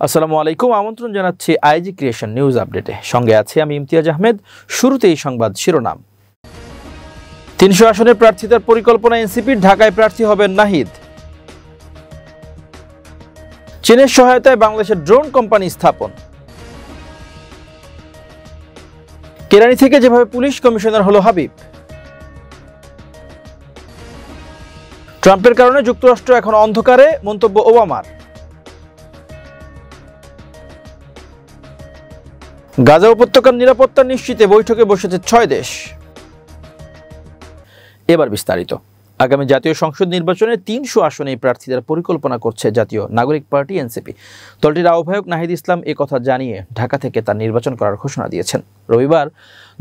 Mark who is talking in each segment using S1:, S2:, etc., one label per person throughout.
S1: আসসালামু আলাইকুম, আমন্ত্রণ জানাচ্ছি আইজি ক্রিয়েশন নিউজ আপডেটে। সঙ্গে আছি আমি ইমতিয়াজ আহমেদ। শুরুতেই সংবাদ শিরোনাম। ৩০০ আসনের প্রার্থিতার পরিকল্পনা এনসিপির, ঢাকায় প্রার্থী হবেন নাহিদ। চীনের সহায়তায় বাংলাদেশের ড্রোন কোম্পানি স্থাপন। কেরানি থেকে যেভাবে পুলিশ কমিশনার হলো হাবিব। ট্রাম্পের কারণে যুক্তরাষ্ট্র এখন অন্ধকারে, মন্তব্য ওবামার। গাজা উপত্যকার নিরাপত্তা নিশ্চিতে বৈঠকে বসেছে ৬ দেশ। এবার বিস্তারিত। আগামী জাতীয় সংসদ নির্বাচনে ৩০০ আসনে প্রার্থীদের পরিকল্পনা করছে জাতীয় নাগরিক পার্টি এনসিপি। দলটির আহ্বায়ক নাহিদ ইসলাম কথা জানিয়ে ঢাকা থেকে তার নির্বাচন করার ঘোষণা দিয়েছেন। রবিবার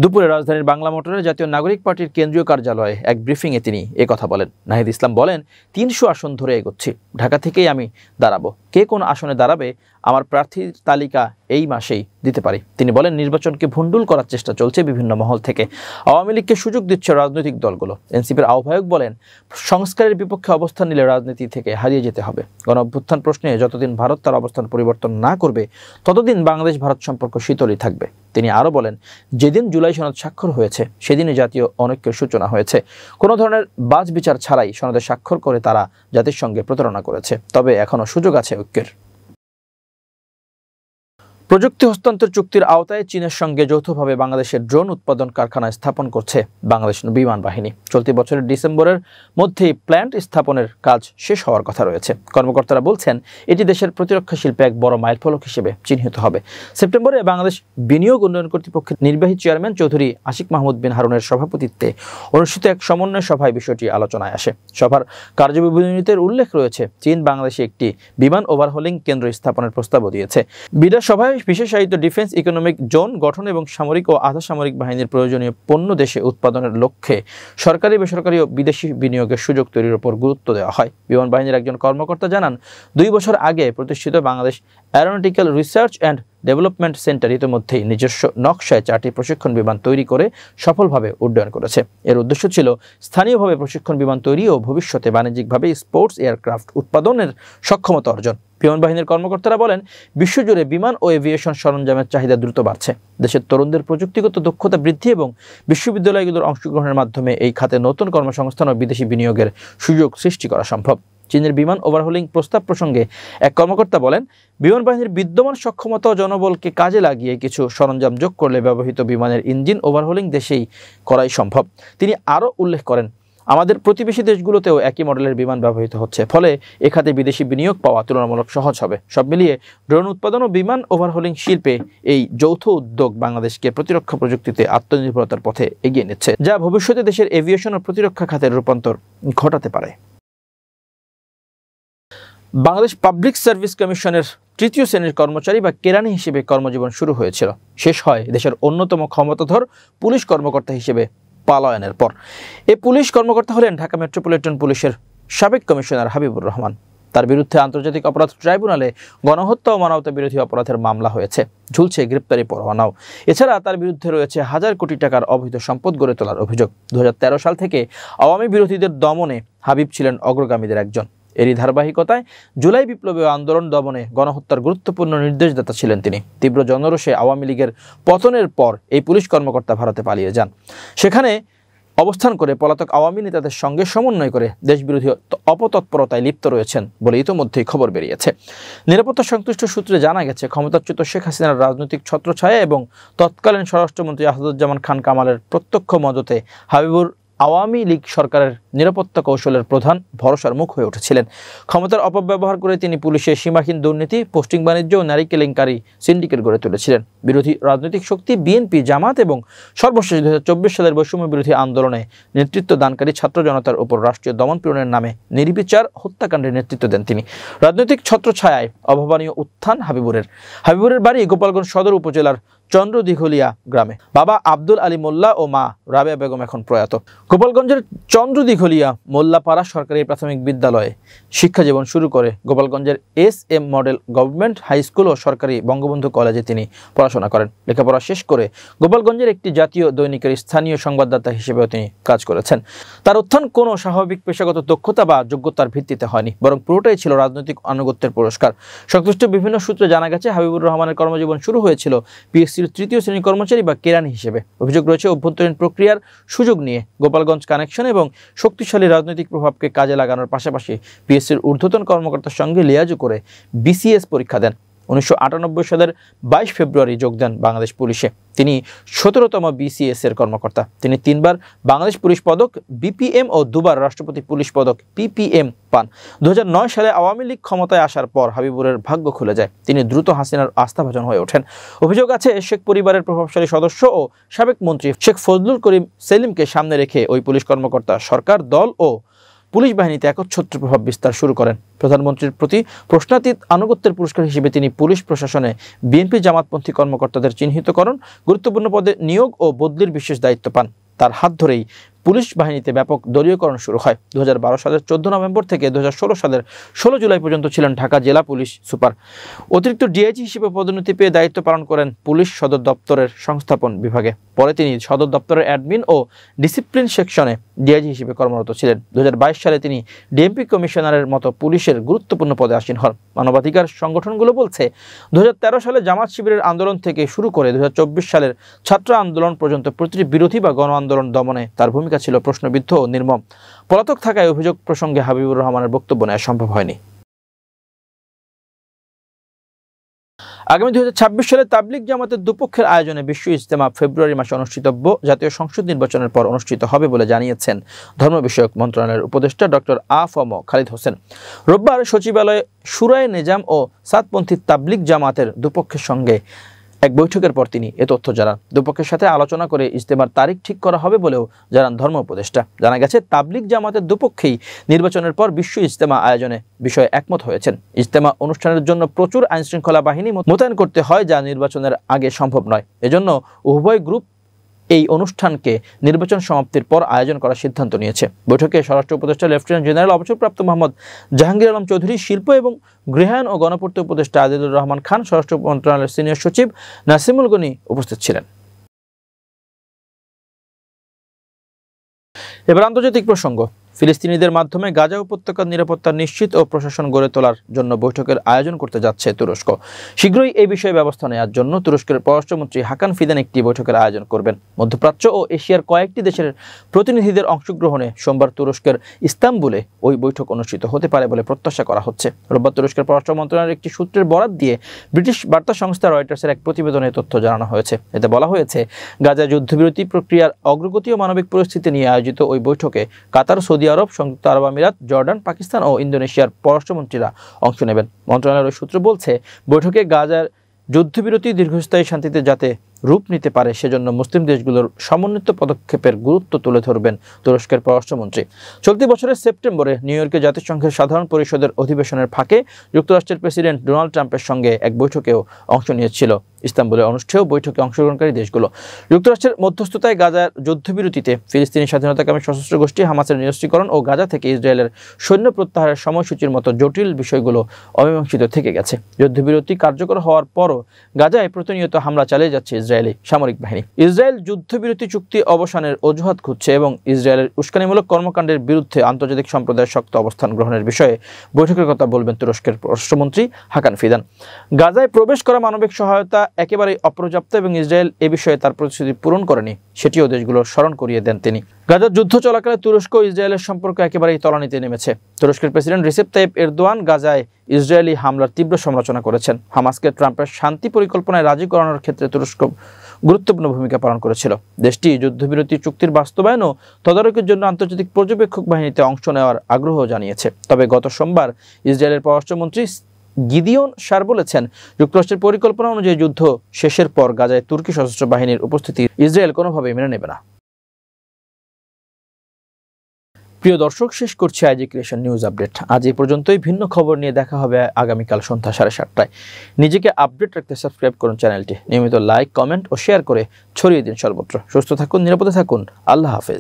S1: দুপুরে রাজধানীর বাংলা মোটরে জাতীয় নাগরিক পার্টির কেন্দ্রীয় কার্যালয়ে এক ব্রিফিংয়ে তিনি কথা বলেন। নাহিদ ইসলাম বলেন, ৩০০ আসন ধরে এগোচ্ছি, ঢাকা থেকেই আমি দাঁড়াবো। কে কোন আসনে দাঁড়াবে আমার প্রার্থীর তালিকা এই মাসেই দিতে পারি। তিনি বলেন, নির্বাচনকে ভণ্ডুল করার চেষ্টা চলছে বিভিন্ন মহল থেকে, আওয়ামী লীগকে সুযোগ দিচ্ছে রাজনৈতিক দলগুলো। এনসিপির আহ্বায়ক বলেন, সংস্কারের বিপক্ষে অবস্থান নিলে রাজনীতি থেকে হারিয়ে যেতে হবে। গণঅভ্যুত্থান প্রশ্নে যতদিন ভারত তার অবস্থান পরিবর্তন না করবে ততদিন বাংলাদেশ ভারত সম্পর্ক শীতলই থাকবে। তিনি আরও বলেন, যেদিন জুলাই সনদ স্বাক্ষর হয়েছে সেদিনই জাতীয় অনৈক্যের সূচনা হয়েছে। কোনো ধরনের বাজ বিচার ছাড়াই সনদে স্বাক্ষর করে তারা জাতির সঙ্গে প্রতারণা করেছে, তবে এখনও সুযোগ আছে ঐক্যের। প্রযুক্তি হস্তান্তর চুক্তির আওতায় চীনের সঙ্গে যৌথভাবে বাংলাদেশের ড্রোন উৎপাদন কারখানা স্থাপন করছে বাংলাদেশ বিমান বাহিনী। চলতি বছরের ডিসেম্বরের মধ্যেই প্ল্যান্ট স্থাপনের কাজ শেষ হওয়ার কথা রয়েছে। কর্মকর্তারা বলছেন, এটি দেশের প্রতিরক্ষা শিল্পে এক বড় মাইলফলক হিসেবে চিহ্নিত হবে। সেপ্টেম্বরে বাংলাদেশ বিনিয়োগ উন্নয়ন কর্তৃপক্ষের নির্বাহী চেয়ারম্যান চৌধুরী আশিক মাহমুদ বিন হারুনের সভাপতিত্বে অনুষ্ঠিত এক সমন্বয় সভায় বিষয়টি আলোচনায় আসে। সভার কার্যবিবরণীতে উল্লেখ রয়েছে, চীন বাংলাদেশে একটি বিমান ওভারহোলিং কেন্দ্র স্থাপনের প্রস্তাবও দিয়েছে। বিডা সভায় বিশেষায়িত ডিফেন্স ইকোনমিক জোন গঠন এবং সামরিক ও আধা সামরিক বাহিনীর প্রয়োজনীয় পণ্য দেশে উৎপাদনের লক্ষ্যে সরকারি, বেসরকারি ও বিদেশি বিনিয়োগের সুযোগ তৈরির উপর গুরুত্ব দেওয়া হয়। বিমান বাহিনীর একজন কর্মকর্তা জানান, ২ বছর আগে প্রতিষ্ঠিত Bangladesh aeronautical research and development centre ইতিমধ্যেই নিজস্ব নকশায় 4টি প্রশিক্ষণ বিমান তৈরি করে সফলভাবে উড্ডয়ন করেছে। এর উদ্দেশ্য ছিল স্থানীয়ভাবে প্রশিক্ষণ বিমান তৈরি ও ভবিষ্যতে বাণিজ্যিকভাবে স্পোর্টস এয়ারক্রাফট উৎপাদনের সক্ষমতা অর্জন। বিমান বাহিনীর কর্মকর্তারা বলেন, বিশ্বজুড়ে বিমান ও এভিয়েশন সরঞ্জামের চাহিদা দ্রুত বাড়ছে। দেশের তরুণদের প্রযুক্তিগত দক্ষতা বৃদ্ধি এবং বিশ্ববিদ্যালয়গুলোর অংশগ্রহণের মাধ্যমে এই খাতে নতুন কর্মসংস্থান ও বিদেশি বিনিয়োগের সুযোগ সৃষ্টি করা সম্ভব। চীনের বিমান ওভারহোলিং প্রস্তাব প্রসঙ্গে এক কর্মকর্তা বলেন, বিমান বাহিনীর বিদ্যমান সক্ষমতা ও জনবলকে কাজে লাগিয়ে কিছু সরঞ্জাম যোগ করলে ব্যবহৃত বিমানের ইঞ্জিন ওভারহোলিং দেশেই করাই সম্ভব। তিনি আরও উল্লেখ করেন, আমাদের প্রতিবেশী দেশগুলোতেও একই মডেলের বিমান ব্যবহৃত হচ্ছে, ফলে এ খাতে বিদেশি বিনিয়োগ পাওয়া তুলনামূলক সহজ হবে। সব মিলিয়ে ড্রোন উৎপাদন ও বিমান ওভারহোলিং শিল্পে এই যৌথ উদ্যোগ বাংলাদেশকে প্রতিরক্ষা প্রযুক্তিতে আত্মনির্ভরতার পথে এগিয়ে নিচ্ছে, যা ভবিষ্যতে দেশের এভিয়েশন ও প্রতিরক্ষা খাতের রূপান্তর ঘটাতে পারে। বাংলাদেশ পাবলিক সার্ভিস কমিশনের ৩য় শ্রেণীর কর্মচারী বা কেরানি হিসেবে কর্মজীবন শুরু হয়েছিল, শেষ হয় দেশের অন্যতম ক্ষমতাধর পুলিশ কর্মকর্তা হিসেবে পলায়নের পর। এই পুলিশ কর্মকর্তা হলেন ঢাকা মেট্রোপলিটন পুলিশের সাবেক কমিশনার হাবিবুর রহমান। তার বিরুদ্ধে আন্তর্জাতিক অপরাধ ট্রাইব্যুনালে গণহত্যা ও মানবতা বিরোধী অপরাধের মামলা হয়েছে, ঝুলছে গ্রেপ্তারি পরোয়ানাও। এছাড়া তার বিরুদ্ধে রয়েছে হাজার কোটি টাকার অবৈধ সম্পদ গড়ে তোলার অভিযোগ। ২০১৩ সাল থেকে আওয়ামী বিরোধীদের দমনে হাবিব ছিলেন অগ্রগামীদের একজন। এরই ধারাবাহিকতায় জুলাই বিপ্লবী আন্দোলন দমনে গণহত্যার গুরুত্বপূর্ণ নির্দেশদাতা ছিলেন তিনি। তীব্র জনরোষে আওয়ামী লীগের পতনের পর এই পুলিশ কর্মকর্তা ভারতে পালিয়ে যান। সেখানে অবস্থান করে পলাতক আওয়ামী নেতাদের সঙ্গে সমন্বয় করে দেশবিরোধী অপতৎপরতায় লিপ্ত রয়েছেন বলে ইতোমধ্যেই খবর বেরিয়েছে। নিরাপত্তা সংশ্লিষ্ট সূত্রে জানা গেছে, ক্ষমতাচ্যুত শেখ হাসিনার রাজনৈতিক ছত্রছায়া এবং তৎকালীন স্বরাষ্ট্রমন্ত্রী আসাদুজ্জামান খান কামালের প্রত্যক্ষ মদতে হাবিবুর আওয়ামী লীগ সরকারের নিরাপত্তা কৌশলের প্রধান ভরসার মুখ হয়ে উঠেছিলেন। ক্ষমতার অপব্যবহার করে তিনি পুলিশের সীমাহীন দুর্নীতি, পোস্টিং বাণিজ্য ও নারী কেলেঙ্কারি সিন্ডিকেট গড়ে তুলেছিলেন। বিরোধী রাজনৈতিক শক্তি বিএনপি, জামাত এবং সর্বশেষ ২০২৪ সালের বৈষম্য বিরোধী আন্দোলনে নেতৃত্ব দানকারী ছাত্র জনতার উপর রাষ্ট্রীয় দমনপীড়নের নামে নির্বিচার হত্যাকাণ্ডের নেতৃত্ব দেন তিনি। রাজনৈতিক ছত্রছায়ায় অভাবনীয় উত্থান হাবিবুরের বাড়ি গোপালগঞ্জ সদর উপজেলার চন্দ্রদিঘলিয়া গ্রামে। বাবা আব্দুল আলী মোল্লা ও মা রাবেয়া বেগম এখন প্রয়াত। গোপালগঞ্জের চন্দ্রদিঘলিয়া মোল্লাপাড়া সরকারি প্রাথমিক বিদ্যালয়ে শিক্ষাজীবন শুরু করে গোপালগঞ্জের SM model government high school ও সরকারি বঙ্গবন্ধু কলেজে তিনি পড়াশোনা করেন। লেখাপড়া শেষ করে গোপালগঞ্জের একটি জাতীয় দৈনিকের স্থানীয় সংবাদদাতা হিসেবেও তিনি কাজ করেছেন। তার উত্থান কোনো স্বাভাবিক পেশাগত দক্ষতা বা যোগ্যতার ভিত্তিতে হয়নি, বরং পুরোটাই ছিল রাজনৈতিক আনুগত্যের পুরস্কার। সংশ্লিষ্ট বিভিন্ন সূত্রে জানা গেছে, হাবিবুর রহমানের কর্মজীবন শুরু হয়েছিল PSCর 3য় শ্রেণী কর্মচারী বা কেরানি হিসেবে। অভিযোগ রয়েছে, অভ্যন্তরীণ প্রক্রিয়ার সুযোগ নিয়ে গোপালগঞ্জ কানেকশন এবং শক্তিশালী রাজনৈতিক প্রভাবকে কাজে লাগানোর পাশাপাশি PSCর ঊর্ধ্বতন কর্মকর্তার সঙ্গে লিয়াজু করে BCS পরীক্ষা দেন। 1998 সালের 22 ফেব্রুয়ারি যোগ দেন বাংলাদেশ পুলিশে। তিনি 17তম BCS এর কর্মকর্তা। তিনি 3বার বাংলাদেশ পুলিশ পদক BPM ও 2বার রাষ্ট্রপতি পুলিশ পদক PPM পান। 2009 সালে আওয়ামী লীগ ক্ষমতায় আসার পর হাবিবুরের ভাগ্য খুলে যায়। তিনি দ্রুত হাসিনার আস্থাভাজন হয়ে ওঠেন। অভিযোগ আছে, শেখ পরিবারের প্রভাবশালী সদস্য ও সাবেক মন্ত্রী শেখ ফজলুল করিম সেলিমকে সামনে রেখে ওই পুলিশ কর্মকর্তা সরকার, দল ও পুলিশ বাহিনীতে একচ্ছত্র প্রভাব বিস্তার শুরু করেন। প্রধানমন্ত্রীর প্রতি প্রশ্নাতীত আনুগত্যের পুরস্কার হিসেবে তিনি পুলিশ প্রশাসনে বিএনপি জামাতপন্থী কর্মকর্তাদের চিহ্নিতকরণ, গুরুত্বপূর্ণ পদে নিয়োগ ও বদলির বিশেষ দায়িত্ব পান। তার হাত ধরেই পুলিশ বাহিনীতে ব্যাপক দলীয়করণ শুরু হয়। 2012 সালের 14 নভেম্বর থেকে 2016 সালের 16 জুলাই পর্যন্ত ছিলেন ঢাকা জেলা পুলিশ সুপার। অতিরিক্ত DIG হিসেবে পদোন্নতি পেয়ে দায়িত্ব পালন করেন পুলিশ সদর দপ্তরের সংস্থাপন বিভাগে। পরে তিনি সদর দপ্তরের অ্যাডমিন ও ডিসিপ্লিন সেকশনে DIG হিসেবে কর্মরত ছিলেন। 2022 সালে তিনি ডিএমপি কমিশনারের মতো পুলিশের গুরুত্বপূর্ণ পদে আসীন হন। মানবাধিকার সংগঠনগুলো বলছে, 2013 সালে জামাত শিবিরের আন্দোলন থেকে শুরু করে 2024 সালের ছাত্র আন্দোলন পর্যন্ত প্রতিটি বিরোধী বা গণ আন্দোলন দমনে তার ভূমিকা ছিল প্রশ্নবিদ্ধ ও নির্মম। পলাতক থাকায় অভিযোগ প্রসঙ্গে হাবিবুর রহমানের বক্তব্য নেওয়া সম্ভব হয়নি। আগামী 2026 সালে তাবলিগ জামাতের দুপক্ষের আয়োজনে বিশ্ব ইজতেমা ফেব্রুয়ারি মাসে অনুষ্ঠিতব্য জাতীয় সংসদ নির্বাচনের পর অনুষ্ঠিত হবে বলে জানিয়েছেন ধর্ম বিষয়ক মন্ত্রণালয়ের উপদেষ্টা ডক্টর আ.ফ.ম. খালিদ হোসেন। রোববার সচিবালয়ে শুরায়ে নেজাম ও সাতপন্থী তাবলিগ জামাতের দুপক্ষের সঙ্গে এক বৈঠকের পর তিনি এ তথ্য জানান। দুপক্ষের সাথে আলোচনা করে ইজতেমার তারিখ ঠিক করা হবে বলেও জানান ধর্ম উপদেষ্টা। জানা গেছে, তাবলিগ জামাতের দুপক্ষেই নির্বাচনের পর বিশ্ব ইজতেমা আয়োজনে বিষয়ে একমত হয়েছেন। ইজতেমা অনুষ্ঠানের জন্য প্রচুর আইনশৃঙ্খলা বাহিনী মোতায়েন করতে হয়, যা নির্বাচনের আগে সম্ভব নয়। এজন্য উভয় গ্রুপ এই অনুষ্ঠানকে নির্বাচন সমাপ্তির পর আয়োজন করার সিদ্ধান্ত নিয়েছে। বৈঠকে স্বরাষ্ট্র উপদেষ্টা লেফটেন্যান্ট জেনারেল অবসরপ্রাপ্ত মোহাম্মদ জাহাঙ্গীর আলম চৌধুরী, শিল্প এবং গৃহায়ন ও গণপূর্ত উপদেষ্টা আদিলুর রহমান খান, স্বরাষ্ট্র মন্ত্রণালয়ের সিনিয়র সচিব নাসিমুল গনি উপস্থিত ছিলেন। এবার আন্তর্জাতিক প্রসঙ্গ। ফিলিস্তিনিদের মাধ্যমে গাজা উপত্যকার নিরাপত্তা নিশ্চিত ও প্রশাসন গড়ে তোলার জন্য বৈঠকের আয়োজন করতে যাচ্ছে তুরস্ক। শীঘ্রই এই বিষয়ে ব্যবস্থা নেওয়ার জন্য তুরস্কের পররাষ্ট্রমন্ত্রী হাকান ফিদান একটি বৈঠকের আয়োজন করবেন। মধ্যপ্রাচ্য ও এশিয়ার কয়েকটি দেশের প্রতিনিধিদের অংশগ্রহণে সোমবার তুরস্কের ইস্তাম্বুলে ওই বৈঠক অনুষ্ঠিত হতে পারে বলে প্রত্যাশা করা হচ্ছে। রোববার তুরস্কের পররাষ্ট্র মন্ত্রণালয়ের একটি সূত্রের বরাত দিয়ে ব্রিটিশ বার্তা সংস্থা রয়টার্সের এক প্রতিবেদনে তথ্য জানানো হয়েছে। এতে বলা হয়েছে, গাজা যুদ্ধবিরতি প্রক্রিয়ার অগ্রগতি ও মানবিক পরিস্থিতি নিয়ে আয়োজিত ওই বৈঠকে কাতার, সৌদি আরব, সংযুক্ত আরব আমিরাত, জর্ডান, পাকিস্তান ও ইন্দোনেশিয়ার পররাষ্ট্রমন্ত্রীরা অংশ নেবেন। মন্ত্রণালয়ের সূত্র বলছে, বৈঠকে গাজার যুদ্ধবিরতি দীর্ঘস্থায়ী শান্তিতে যাতে রূপ নিতে পারে সেজন্য মুসলিম দেশগুলোর সমন্বিত পদক্ষেপের গুরুত্ব তুলে ধরবেন তুরস্কের পররাষ্ট্রমন্ত্রী। চলতি বছরের সেপ্টেম্বরে নিউ ইয়র্কে জাতিসংঘের সাধারণ পরিষদের অধিবেশনের ফাঁকে যুক্তরাষ্ট্রের প্রেসিডেন্ট ডোনাল্ড ট্রাম্পের সঙ্গে এক বৈঠকেও অংশ নিয়েছিল ইস্তাম্বুলে অনুষ্ঠেয় বৈঠকে অংশগ্রহণকারী দেশগুলো। যুক্তরাষ্ট্রের মধ্যস্থতায় গাজার যুদ্ধবিরতিতে ফিলিস্তিনি স্বাধীনতাকামী সশস্ত্র গোষ্ঠী হামাসের নিরস্ত্রীকরণ ও গাজা থেকে ইসরায়েলের সৈন্য প্রত্যাহারের সময়সূচির মতো জটিল বিষয়গুলো অমীমাংসিত থেকে গেছে। যুদ্ধবিরতি কার্যকর হওয়ার পরও গাজায় প্রতিনিয়ত হামলা চালিয়ে যাচ্ছে ইসরায়েলি সামরিক বাহিনী। ইসরায়েল যুদ্ধবিরতি চুক্তি অবসানের অজুহাত খুঁজছে এবং ইসরায়েলের উস্কানিমূলক কর্মকাণ্ডের বিরুদ্ধে আন্তর্জাতিক সম্প্রদায়ের শক্ত অবস্থান গ্রহণের বিষয়ে বৈঠকের কথা বলবেন তুরস্কের পররাষ্ট্রমন্ত্রী হাকান ফিদান। গাজায় প্রবেশ করা মানবিক সহায়তা একেবারেই অপর্যাপ্ত এবং ইসরায়েল এ বিষয়ে তার প্রতিশ্রুতি পূরণ করেনি, সেটিও দেশগুলো স্মরণ করিয়ে দেন তিনি। গাজার যুদ্ধ চলাকালে তুরস্ক ও ইসরায়েলের সম্পর্ক একেবারেই তলানিতে নেমেছে। তুরস্কের প্রেসিডেন্ট রিসেপ তাইপ এরদোয়ান গাজায় ইসরায়েলি হামলার তীব্র সমালোচনা করেছেন। হামাসকে ট্রাম্পের শান্তি পরিকল্পনায় রাজি করানোর ক্ষেত্রে তুরস্ক গুরুত্বপূর্ণ ভূমিকা পালন করেছিল। দেশটি যুদ্ধবিরতি চুক্তির বাস্তবায়ন ও তদারকির জন্য আন্তর্জাতিক পর্যবেক্ষক বাহিনীতে অংশ নেওয়ার আগ্রহ জানিয়েছে। তবে গত সোমবার ইসরায়েলের পররাষ্ট্রমন্ত্রী গিদিওন শার বলেছেন, যুক্তরাষ্ট্রের পরিকল্পনা অনুযায়ী যুদ্ধ শেষের পর গাজায় তুর্কি সশস্ত্র বাহিনীর উপস্থিতি ইসরায়েল কোনোভাবেই মেনে নেবে না। প্রিয় দর্শক, শেষ করছি আইজি ক্রিয়েশন নিউজ আপডেট। আজ এই পর্যন্তই। ভিন্ন খবর নিয়ে দেখা হবে আগামীকাল সন্ধ্যা 7:30টায়। নিজেকে আপডেট রাখতে সাবস্ক্রাইব করুন চ্যানেলটি। নিয়মিত লাইক, কমেন্ট ও শেয়ার করে ছড়িয়ে দিন সর্বত্র। সুস্থ থাকুন, নিরাপদে থাকুন। আল্লাহ হাফেজ।